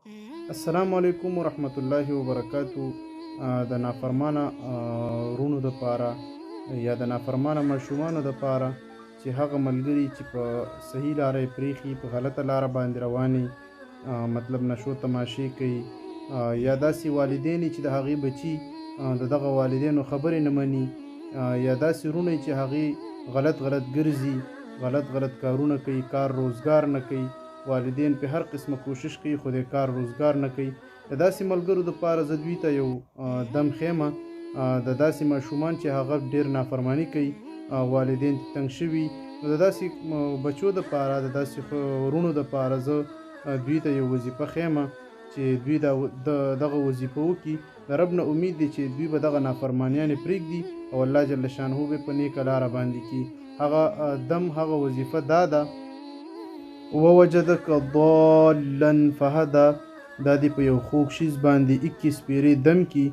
السلام علیکم ورحمت الله وبرکاتو. د نافرمانه ورونو دپاره یا د نافرمانه ماشومانو دپاره چې هغه ملګري چې په صحیح لاره یې پرېښي په غلطه لاره باندې روانې مطلب نشو تماشې کوي یا داسې والدین چې د هغې بچي د دغه والدینو خبرې نه مني یا داسې وروڼه چې هغې غلط ګرځي غلط کارونه کوي کار روزګار نه کوي والدین په هر قسمه کوشش کوي خو د کار روزګار نه کوي د داسې ملګرو دپاره زه دوی ته یو دم ښیمه د داسې ماشومان چې هغه ډېر نافرماني کوي والدین تنګ شوي نو د داسې بچو دپاره د داسې وروڼو دپاره زه دوی ته یو وظیفه ښیمه چې دوی دغه وظیفه وکړي د رب نه امید دی چې دوی به دغه نافرمانیانې پرېږدي او الله جل شانهو به په نیکه لاره باندې کړي هغه وظیفه دا ده ووجدک ضالا فهدا دا دی په یو خوږ شیز باندې 21 پیرې دم کی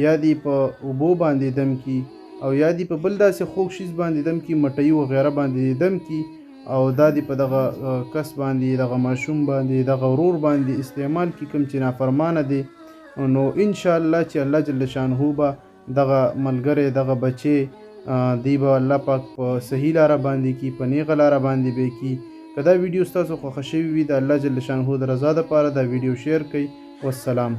یا دی په اوبو باندې دم کی او یا دی په بل داسې خوږ شیز باندې دم کی مټۍ وغیره باندې دم کی او دا دی په دغه کس باندې دغه ماشوم باندې دغه ورور باندې استعمال کی کوم چې نافرمانه دی نو ان شاء الله چې الله جل شانهو به دغه ملګری دغه بچی دی به الله پاک په صحیح لاره باندې کی په نیغه لاره باندې به کی که دا ویډیو ستاسو خوښه شوې وي د الله جل شانهو د رضا دپاره دا ویډیو شیر کړئ والسلام.